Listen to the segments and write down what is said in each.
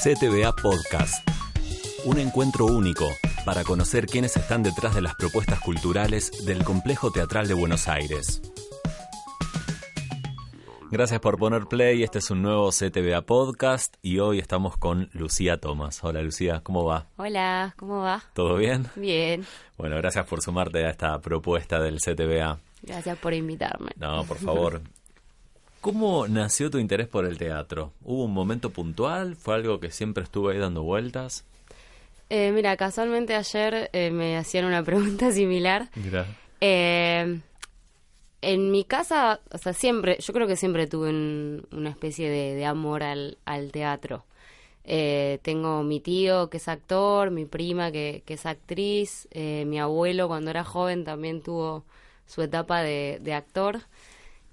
CTBA Podcast. Un encuentro único para conocer quiénes están detrás de las propuestas culturales del Complejo Teatral de Buenos Aires. Gracias por poner play, este es un nuevo CTBA Podcast y hoy estamos con Lucía Thomas. Hola Lucía, ¿cómo va? Hola, ¿cómo va? ¿Todo bien? Bien. Bueno, gracias por sumarte a esta propuesta del CTBA. Gracias por invitarme. No, por favor. ¿Cómo nació tu interés por el teatro? ¿Hubo un momento puntual? ¿Fue algo que siempre estuvo ahí dando vueltas? Mira, casualmente ayer me hacían una pregunta similar. Mira. En mi casa, o sea, yo creo que siempre tuve una especie de amor al teatro. Tengo mi tío que es actor, mi prima que es actriz, mi abuelo cuando era joven también tuvo su etapa de actor.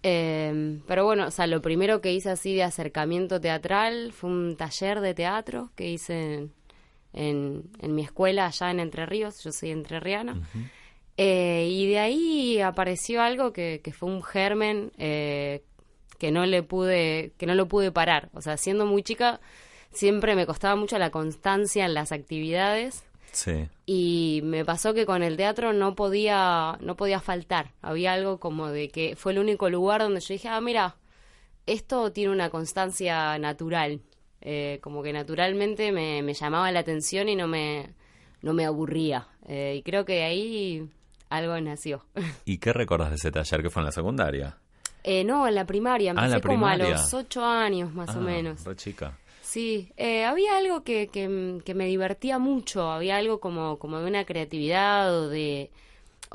Pero bueno, o sea, lo primero que hice así de acercamiento teatral fue un taller de teatro que hice en mi escuela allá en Entre Ríos. Yo soy entrerriana. Uh-huh. Y de ahí apareció algo que fue un germen que no lo pude parar. O sea, siendo muy chica siempre me costaba mucho la constancia en las actividades. Sí. Y me pasó que con el teatro no podía faltar. Había algo como de que fue el único lugar donde yo dije, mira, esto tiene una constancia natural. Como que naturalmente me llamaba la atención y no me aburría. Y creo que de ahí algo nació. ¿Y qué recordás de ese taller que fue en la secundaria? No, en la primaria. Empecé la como a primaria. los 8 años más o menos. Re chica. Sí, había algo que me divertía mucho, había algo como de una creatividad o de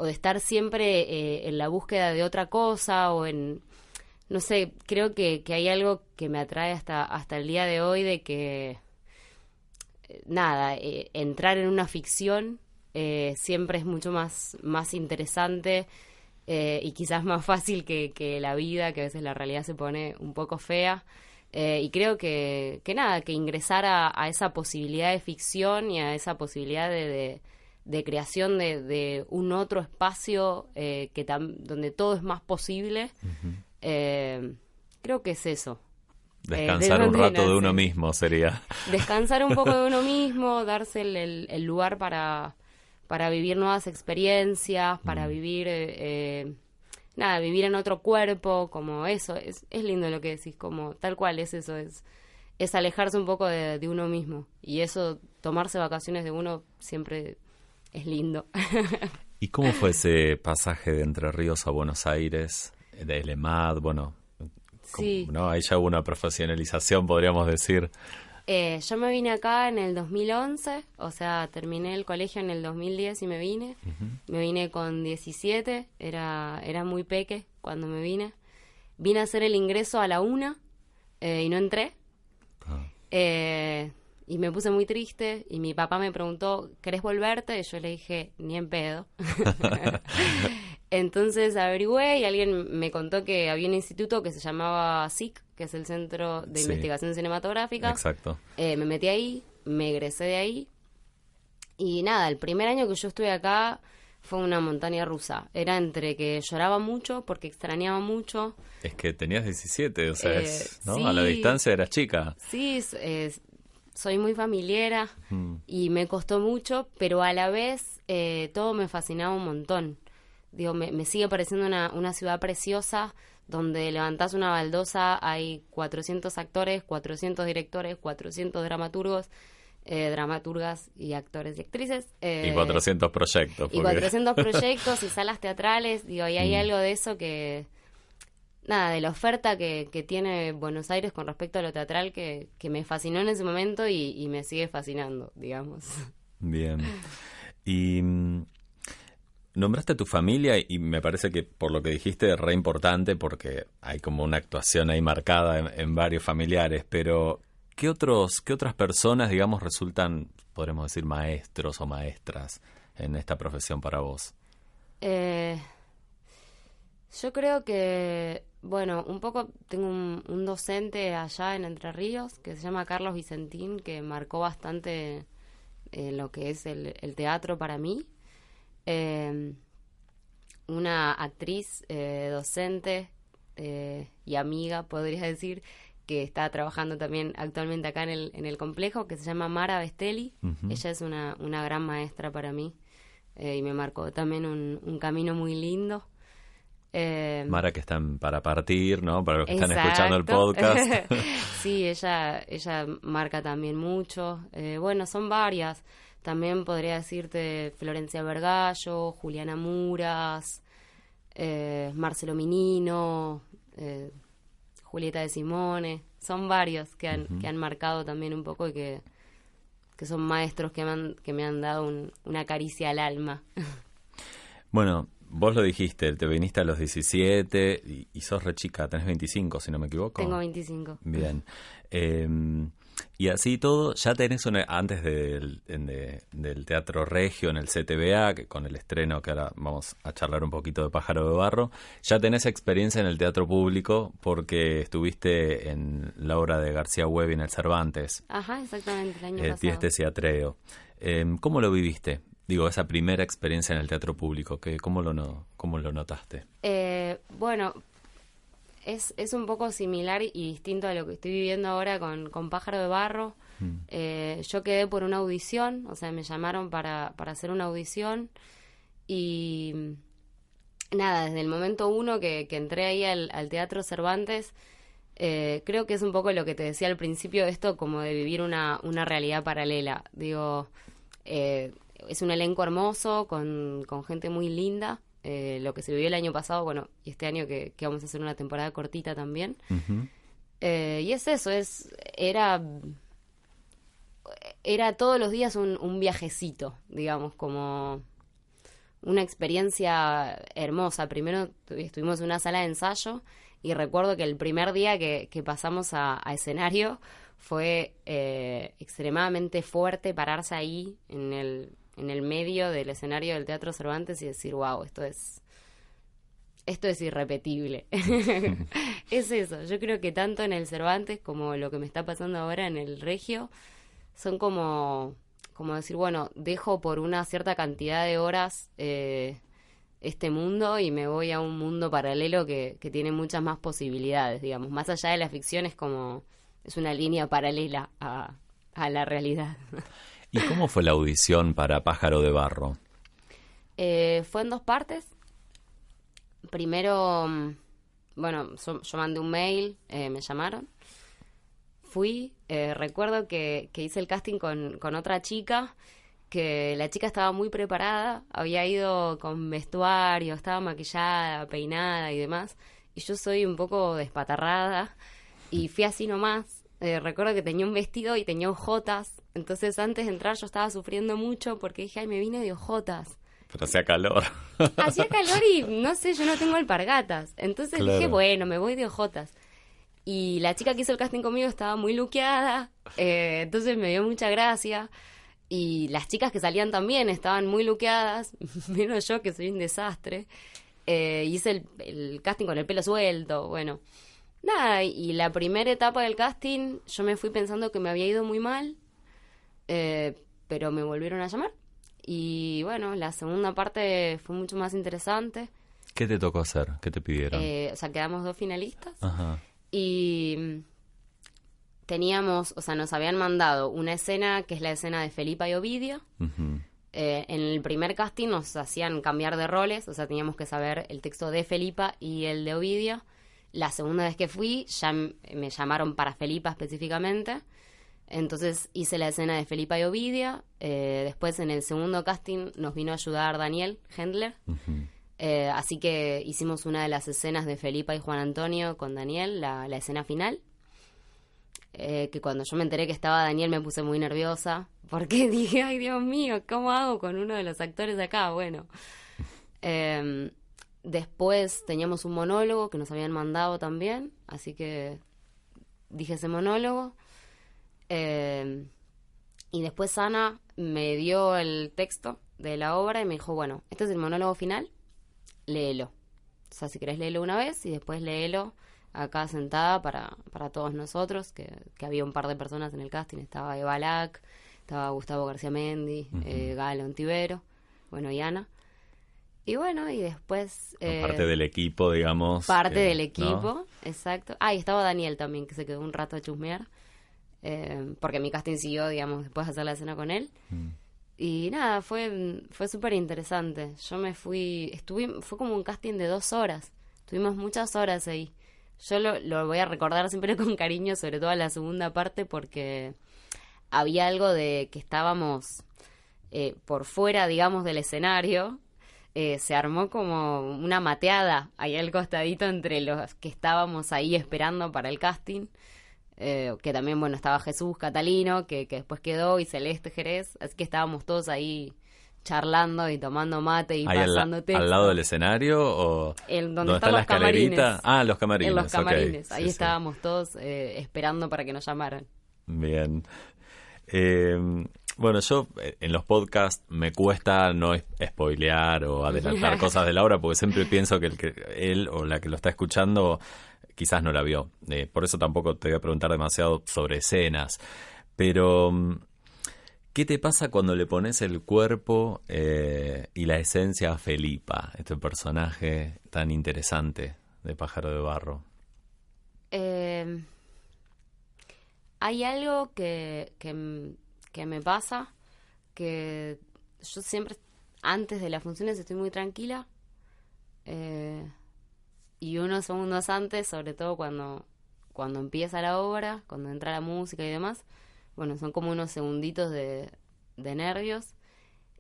estar siempre en la búsqueda de otra cosa o no sé, creo que hay algo que me atrae hasta el día de hoy de que, entrar en una ficción siempre es mucho más interesante y quizás más fácil que la vida, que a veces la realidad se pone un poco fea. Y creo que ingresar a esa posibilidad de ficción y a esa posibilidad de creación de un otro espacio donde todo es más posible, uh-huh. Creo que es eso. Descansar un rato de uno mismo sería. Descansar un poco de uno mismo, darse el lugar para vivir nuevas experiencias, para vivir... vivir en otro cuerpo, como eso, es lindo lo que decís, como tal cual es eso, es alejarse un poco de uno mismo, y eso, tomarse vacaciones de uno siempre es lindo. ¿Y cómo fue ese pasaje de Entre Ríos a Buenos Aires, del EMAD, sí. ¿no? Ahí ya hubo una profesionalización, podríamos decir. Yo me vine acá en el 2011, o sea, terminé el colegio en el 2010 y me vine. Uh-huh. Me vine con 17, era muy peque cuando me vine. Vine a hacer el ingreso a la 1 y no entré. Y me puse muy triste y mi papá me preguntó, ¿querés volverte? Y yo le dije, ni en pedo. Entonces averigüé y alguien me contó que había un instituto que se llamaba SIC, que es el Centro de Investigación Cinematográfica. Exacto. Me metí ahí, me egresé de ahí. Y el primer año que yo estuve acá fue una montaña rusa. Era entre que lloraba mucho porque extrañaba mucho. Es que tenías 17, o sea, ¿no? Sí, a la distancia eras chica. Sí, soy muy familiera y me costó mucho, pero a la vez todo me fascinaba un montón. Digo, me sigue pareciendo una ciudad preciosa donde levantás una baldosa, hay 400 actores, 400 directores, 400 dramaturgos, dramaturgas y actores y actrices. Y 400 proyectos. Y 400 proyectos y salas teatrales, digo, y hay algo de eso que... de la oferta que tiene Buenos Aires con respecto a lo teatral que me fascinó en ese momento y me sigue fascinando, digamos. Bien. Y nombraste a tu familia y me parece que por lo que dijiste es re importante porque hay como una actuación ahí marcada en varios familiares, pero ¿qué otras personas, digamos, resultan, podremos decir, maestros o maestras en esta profesión para vos? Yo creo que, un poco tengo un docente allá en Entre Ríos que se llama Carlos Vicentín, que marcó bastante lo que es el teatro para mí. Una actriz, docente y amiga, podría decir, que está trabajando también actualmente acá en el complejo, que se llama Mara Bestelli. Ella es una gran maestra para mí, y me marcó también un camino muy lindo. Mara, que están para partir, ¿no? Para los que están Exacto. escuchando el podcast. Sí, ella marca también mucho. Bueno, son varias. También podría decirte Florencia Vergallo, Juliana Muras, Marcelo Minino, Julieta de Simone. Son varios que han marcado también un poco y que son maestros que me han dado una caricia al alma. Bueno, vos lo dijiste, te viniste a los 17 y sos re chica, tenés 25, si no me equivoco. Tengo 25. Bien. Y así todo, ya tenés antes del Teatro Regio en el CTBA, que con el estreno, que ahora vamos a charlar un poquito de Pájaro de Barro, ya tenés experiencia en el teatro público porque estuviste en la obra de García Huevi en el Cervantes. Ajá, exactamente, el año pasado. Tiestes y Atreo. ¿Cómo lo viviste? Digo, esa primera experiencia en el teatro público, ¿cómo lo notaste? Bueno, es un poco similar y distinto a lo que estoy viviendo ahora con Pájaro de Barro. Yo quedé por una audición, o sea, me llamaron para hacer una audición y nada, desde el momento uno que entré ahí al Teatro Cervantes, creo que es un poco lo que te decía al principio, esto como de vivir una realidad paralela. Digo, es un elenco hermoso, con gente muy linda. Lo que se vivió el año pasado, bueno, y este año que vamos a hacer una temporada cortita también. Y es eso, era todos los días un viajecito, digamos, como una experiencia hermosa. Primero estuvimos en una sala de ensayo y recuerdo que el primer día que pasamos a escenario fue extremadamente fuerte pararse ahí en el medio del escenario del Teatro Cervantes y decir, wow, esto es irrepetible. Es eso, yo creo que tanto en el Cervantes como lo que me está pasando ahora en el Regio son como decir, bueno, dejo por una cierta cantidad de horas este mundo y me voy a un mundo paralelo que tiene muchas más posibilidades, digamos. Más allá de la ficción es una línea paralela a la realidad. ¿Y cómo fue la audición para Pájaro de Barro? Fue en 2 partes. Primero, bueno, yo mandé un mail, me llamaron. Fui, recuerdo que hice el casting con otra chica, que la chica estaba muy preparada, había ido con vestuario, estaba maquillada, peinada y demás. Y yo soy un poco despatarrada y fui así nomás. Recuerdo que tenía un vestido y tenía ojotas. Entonces antes de entrar yo estaba sufriendo mucho porque dije, ay, me vine de ojotas. Pero hacía calor. Hacía calor y no sé, yo no tengo alpargatas. Entonces dije, bueno, me voy de ojotas. Y la chica que hizo el casting conmigo estaba muy luqueada, entonces me dio mucha gracia. Y las chicas que salían también estaban muy luqueadas, menos yo que soy un desastre. Hice el casting con el pelo suelto, bueno. Nada, y la primera etapa del casting yo me fui pensando que me había ido muy mal, pero me volvieron a llamar. Y bueno, la segunda parte fue mucho más interesante. ¿Qué te tocó hacer? ¿Qué te pidieron? O sea, quedamos 2 finalistas. Ajá. Y teníamos, o sea, nos habían mandado una escena que es la escena de Felipa y Ovidio. Uh-huh. En el primer casting nos hacían cambiar de roles, o sea, teníamos que saber el texto de Felipa y el de Ovidio. La segunda vez que fui, ya me llamaron para Felipa específicamente. Entonces hice la escena de Felipa y Ovidio. Después en el segundo casting nos vino a ayudar Daniel Hendler. Uh-huh. Así que hicimos una de las escenas de Felipa y Juan Antonio con Daniel, la escena final. Que cuando yo me enteré que estaba Daniel me puse muy nerviosa. Porque dije, ay Dios mío, ¿cómo hago con uno de los actores de acá? Bueno. Después teníamos un monólogo que nos habían mandado también. Así que dije ese monólogo. Y después Ana me dio el texto de la obra y me dijo, bueno, este es el monólogo final, léelo. O sea, si querés léelo una vez y después léelo acá sentada para todos nosotros, que había un par de personas en el casting. Estaba Eva Lac, estaba Gustavo García Mendi, uh-huh. Galo Ontivero, bueno, y Ana. Y bueno, y después... parte del equipo, digamos. Parte del equipo, ¿no? exacto. Ah, y estaba Daniel también, que se quedó un rato a chusmear. Porque mi casting siguió, digamos, después de hacer la escena con él. Y nada, fue súper interesante. Yo me fue como un casting de 2 horas. Tuvimos muchas horas ahí. Yo lo voy a recordar siempre con cariño, sobre todo a la segunda parte, porque había algo de que estábamos por fuera, digamos, del escenario. Se armó como una mateada ahí al costadito entre los que estábamos ahí esperando para el casting. Que también, bueno, estaba Jesús Catalino, que después quedó, y Celeste Jerez, así que estábamos todos ahí charlando y tomando mate y ¿Ahí pasando texto. al lado del escenario o donde están la los camarines? escalerita? Ah, los camarines. En los camarines, Okay. ahí Sí, estábamos todos esperando para que nos llamaran. Bien. Bueno, yo en los podcasts me cuesta no spoilear o adelantar cosas de la obra porque siempre pienso que él o la que lo está escuchando quizás no la vio. Por eso tampoco te voy a preguntar demasiado sobre escenas. Pero, ¿qué te pasa cuando le pones el cuerpo y la esencia a Felipa, este personaje tan interesante de Pájaro de Barro? Hay algo que me pasa, que yo siempre, antes de las funciones, estoy muy tranquila. Y unos segundos antes, sobre todo cuando empieza la obra, cuando entra la música y demás, bueno, son como unos segunditos de nervios.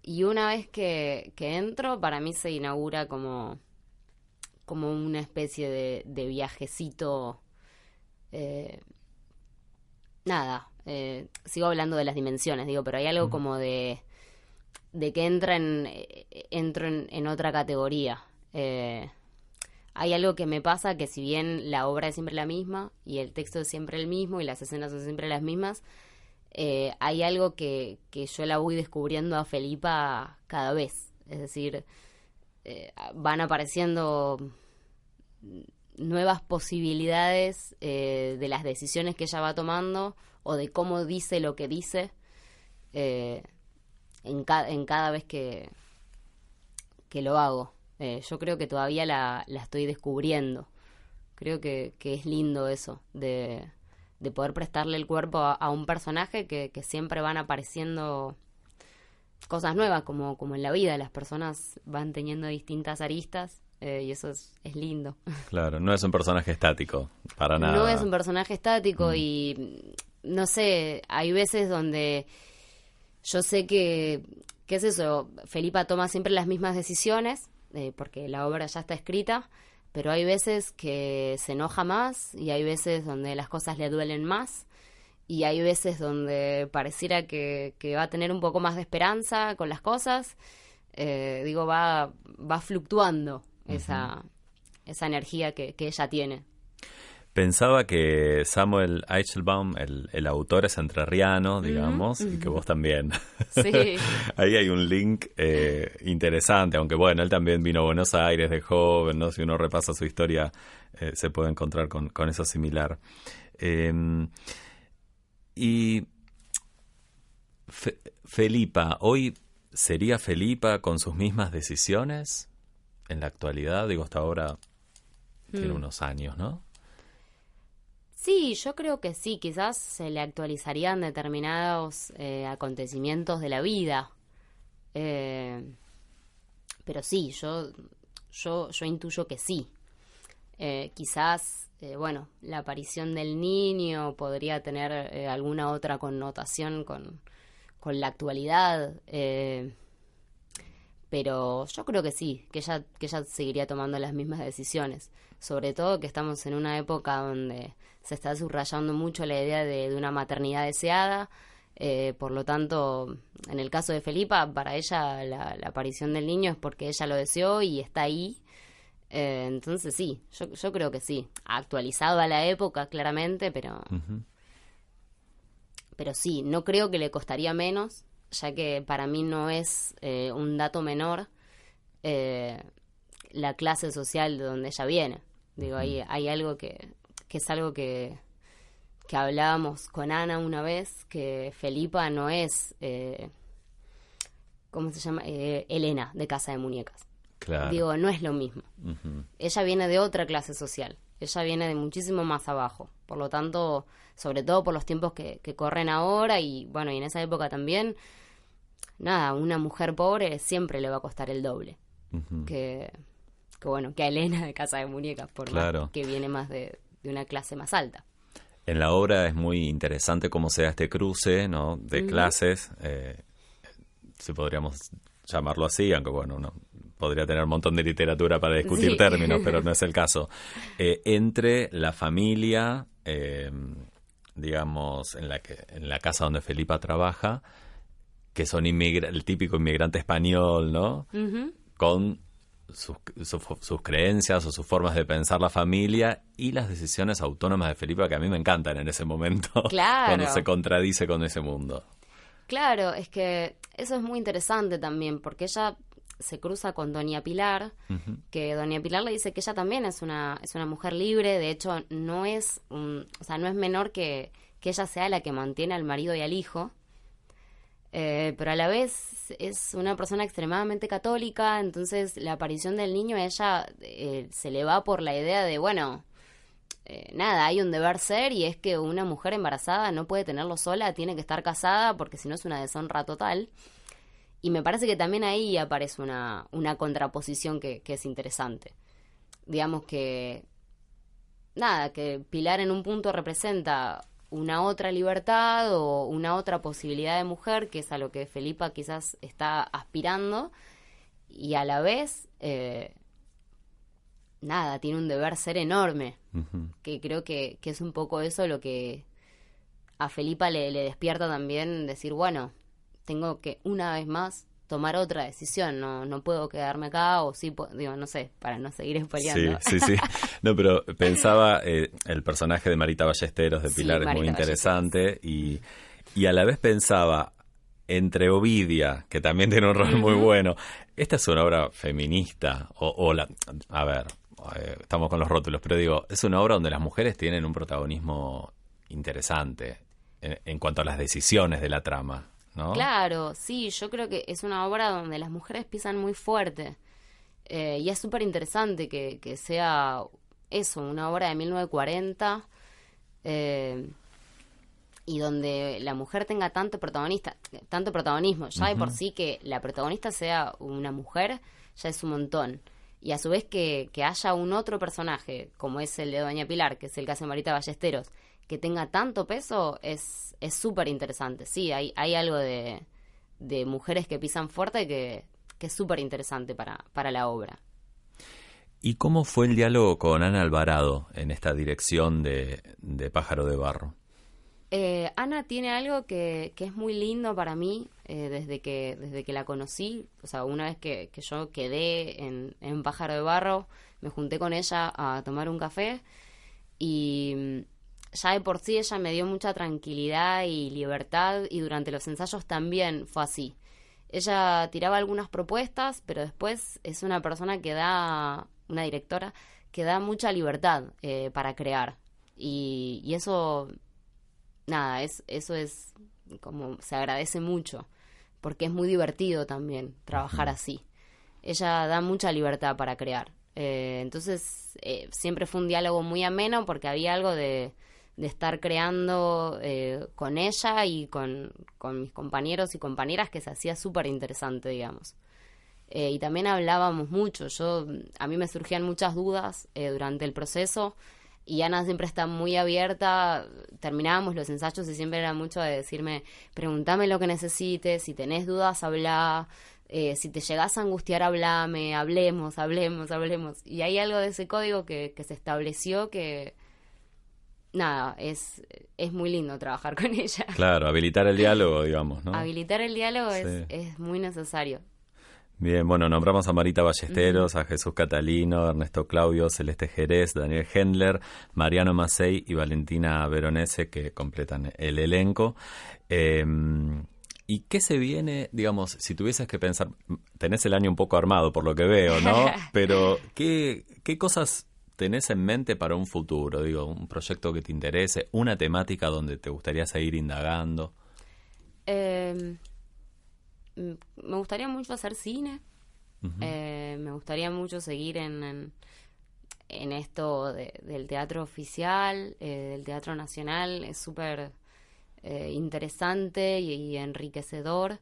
Y una vez que entro, para mí se inaugura como una especie de viajecito. Sigo hablando de las dimensiones, digo, pero hay algo como de que entro en otra categoría. Hay algo que me pasa, que si bien la obra es siempre la misma y el texto es siempre el mismo y las escenas son siempre las mismas, hay algo que yo la voy descubriendo a Felipa cada vez. Es decir, van apareciendo nuevas posibilidades de las decisiones que ella va tomando o de cómo dice lo que dice en cada vez que lo hago. Yo creo que todavía la estoy descubriendo. Creo que es lindo eso, de poder prestarle el cuerpo a un personaje que siempre van apareciendo cosas nuevas, como en la vida. Las personas van teniendo distintas aristas y eso es lindo. Claro, no es un personaje estático, para nada. No es un personaje estático y, no sé, hay veces donde yo sé que es eso, Felipa toma siempre las mismas decisiones, porque la obra ya está escrita, pero hay veces que se enoja más y hay veces donde las cosas le duelen más y hay veces donde pareciera que va a tener un poco más de esperanza con las cosas. Va fluctuando esa energía que ella tiene. Pensaba que Samuel Eichelbaum, el autor, es entrerriano, digamos, y que vos también. Sí. Ahí hay un link interesante, aunque bueno, él también vino a Buenos Aires de joven, ¿no? Si uno repasa su historia, se puede encontrar con eso similar. Y Felipa, ¿hoy sería Felipa con sus mismas decisiones en la actualidad? Digo, hasta ahora tiene unos años, ¿no? Sí, yo creo que sí, quizás se le actualizarían determinados acontecimientos de la vida. Pero sí, yo intuyo que sí. Quizás, la aparición del niño podría tener alguna otra connotación con la actualidad. Pero yo creo que sí, que ella seguiría tomando las mismas decisiones. Sobre todo que estamos en una época donde se está subrayando mucho la idea de una maternidad deseada. Por lo tanto, en el caso de Felipa, para ella la aparición del niño es porque ella lo deseó y está ahí. Entonces sí, yo creo que sí. Actualizado a la época, claramente, pero sí, no creo que le costaría menos, ya que para mí no es un dato menor la clase social de donde ella viene. Digo, hay algo que es algo que hablábamos con Ana una vez, que Felipa no es, ¿cómo se llama? Elena, de Casa de Muñecas. Claro. Digo, no es lo mismo. Ujú. Ella viene de otra clase social, ella viene de muchísimo más abajo. Por lo tanto, sobre todo por los tiempos que corren ahora y bueno, y en esa época también, nada, una mujer pobre siempre le va a costar el doble. Ujú. Que bueno, que a Elena de Casa de Muñecas, por Claro. más que viene más de una clase más alta. En la obra es muy interesante cómo se da este cruce, ¿no? De clases, si podríamos llamarlo así, aunque bueno, uno podría tener un montón de literatura para discutir Sí. términos, pero no es el caso. Entre la familia, digamos, en la casa donde Felipa trabaja, que son el típico inmigrante español, ¿no? Ujú. Con sus creencias o sus formas de pensar la familia y las decisiones autónomas de Felipa, que a mí me encantan en ese momento, Claro. cuando se contradice con ese mundo. Claro, es que eso es muy interesante también, porque ella se cruza con Doña Pilar, que Doña Pilar le dice que ella también es una mujer libre, de hecho no es o sea, no es menor que ella sea la que mantiene al marido y al hijo, pero a la vez es una persona extremadamente católica, entonces la aparición del niño a ella se le va por la idea de, bueno, nada, hay un deber ser y es que una mujer embarazada no puede tenerlo sola, tiene que estar casada porque si no es una deshonra total. Y me parece que también ahí aparece una contraposición que es interesante. Digamos que, nada, que Pilar en un punto representa una otra libertad o una otra posibilidad de mujer, que es a lo que Felipa quizás está aspirando, y a la vez, nada, tiene un deber ser enorme, que creo que es un poco eso lo que a Felipa le despierta también, decir, bueno, tengo que una vez más tomar otra decisión, no puedo quedarme acá, o sí, digo, no sé, para no seguir spoileando. Sí. No, pero pensaba, el personaje de Marita Ballesteros, de Sí, Pilar, es muy Marita interesante, y a la vez pensaba, entre Ovidia, que también tiene un rol muy bueno, esta es una obra feminista, a ver, estamos con los rótulos, pero digo, es una obra donde las mujeres tienen un protagonismo interesante en cuanto a las decisiones de la trama, ¿no? Claro, sí, yo creo que es una obra donde las mujeres pisan muy fuerte. Y es súper interesante que sea eso, una obra de 1940, y donde la mujer tenga tanto protagonismo. Ya de por sí que la protagonista sea una mujer, ya es un montón. Y a su vez que haya un otro personaje, como es el de Doña Pilar, que es el que hace Marita Ballesteros, que tenga tanto peso, es súper interesante. Sí, hay algo de mujeres que pisan fuerte que es súper interesante para la obra. ¿Y cómo fue el diálogo con Ana Alvarado en esta dirección de Pájaro de Barro? Ana tiene algo que es muy lindo para mí desde que la conocí. O sea, una vez que yo quedé en Pájaro de Barro, me junté con ella a tomar un café y ya de por sí ella me dio mucha tranquilidad y libertad, y durante los ensayos también fue así. Ella tiraba algunas propuestas, pero después es una persona una directora, que da mucha libertad para crear. Y eso, nada, eso es como se agradece mucho, porque es muy divertido también trabajar así. Ella da mucha libertad para crear. Entonces, siempre fue un diálogo muy ameno, porque había algo de estar creando con ella y con mis compañeros y compañeras que se hacía súper interesante, digamos. Y también hablábamos mucho. A mí me surgían muchas dudas durante el proceso, y Ana siempre está muy abierta. Terminábamos los ensayos y siempre era mucho de decirme, pregúntame lo que necesites, si tenés dudas, hablá, si te llegás a angustiar, hablame, hablemos. Y hay algo de ese código que se estableció que, nada, es muy lindo trabajar con ella. Claro, habilitar el diálogo, digamos, ¿no? Habilitar el diálogo Sí. es muy necesario. Bien, bueno, nombramos a Marita Ballesteros, a Jesús Catalino, Ernesto Claudio, Celeste Jerez, Daniel Hendler, Mariano Macei y Valentina Veronese, que completan el elenco. ¿Y qué se viene, digamos, si tuvieses que pensar, tenés el año un poco armado por lo que veo, ¿no? Pero, ¿qué cosas tenés en mente para un futuro? Digo, un proyecto que te interese, una temática donde te gustaría seguir indagando. Me gustaría mucho hacer cine. Uh-huh. Me gustaría mucho seguir en esto del teatro oficial, del teatro nacional. Es súper interesante y enriquecedor.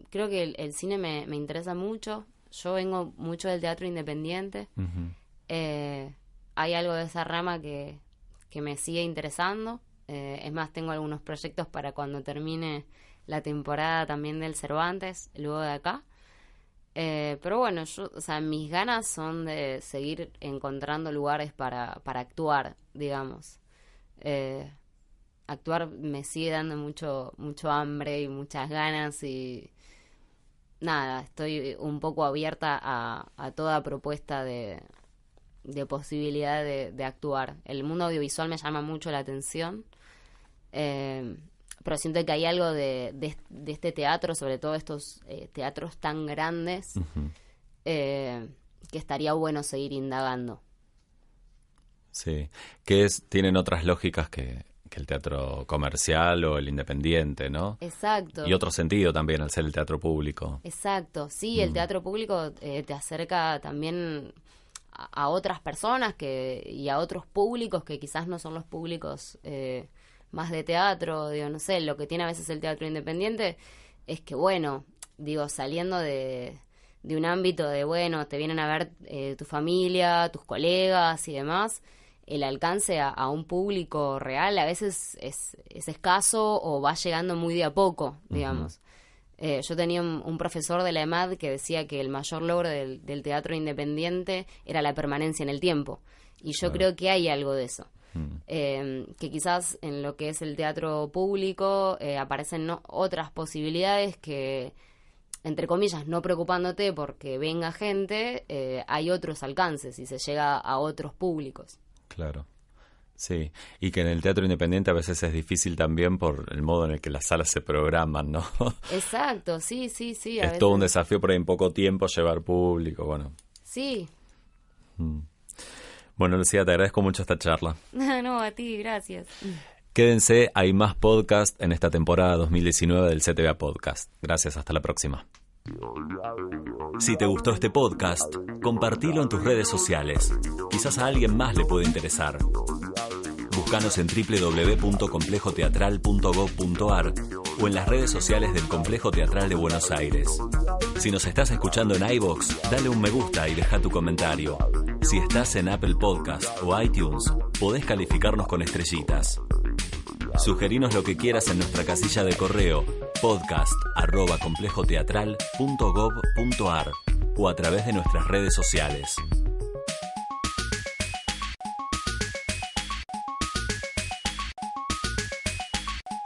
Creo que el cine me interesa mucho. Yo vengo mucho del teatro independiente. Uh-huh. Hay algo de esa rama que me sigue interesando. Es más, tengo algunos proyectos para cuando termine la temporada también del Cervantes, luego de acá. Pero bueno, mis ganas son de seguir encontrando lugares para actuar, digamos. Actuar me sigue dando mucho hambre y muchas ganas y nada, estoy un poco abierta a toda propuesta de posibilidad de actuar. El mundo audiovisual me llama mucho la atención, pero siento que hay algo de este teatro, sobre todo estos teatros tan grandes, Uh-huh. Que estaría bueno seguir indagando. Sí, tienen otras lógicas que el teatro comercial o el independiente, ¿no? Exacto. Y otro sentido también al ser el teatro público. Exacto, sí, el teatro público te acerca también a otras personas y a otros públicos que quizás no son los públicos más de teatro, digo, no sé, lo que tiene a veces el teatro independiente es que, bueno, digo, saliendo de un ámbito de, bueno, te vienen a ver tu familia, tus colegas y demás, el alcance a un público real a veces es escaso o va llegando muy de a poco, digamos. Uh-huh. Yo tenía un profesor de la EMAD que decía que el mayor logro del teatro independiente era la permanencia en el tiempo. Y yo creo que hay algo de eso. Uh-huh. Que quizás en lo que es el teatro público aparecen otras posibilidades que, entre comillas, no preocupándote porque venga gente, hay otros alcances y se llega a otros públicos. Claro, sí, y que en el teatro independiente a veces es difícil también por el modo en el que las salas se programan, ¿no? Exacto, sí. Es todo un desafío por ahí en poco tiempo llevar público, bueno. Sí. Bueno, Lucía, te agradezco mucho esta charla. No, a ti, gracias. Quédense, hay más podcast en esta temporada 2019 del CTVA Podcast. Gracias, hasta la próxima. Si te gustó este podcast, compartilo en tus redes sociales. Quizás a alguien más le puede interesar. Búscanos en www.complejoteatral.gov.ar o en las redes sociales del Complejo Teatral de Buenos Aires. Si nos estás escuchando en iVoox, dale un me gusta y deja tu comentario. Si estás en Apple Podcast o iTunes, podés calificarnos con estrellitas. Sugerinos lo que quieras en nuestra casilla de correo podcast@complejoteatral.gov.ar o a través de nuestras redes sociales.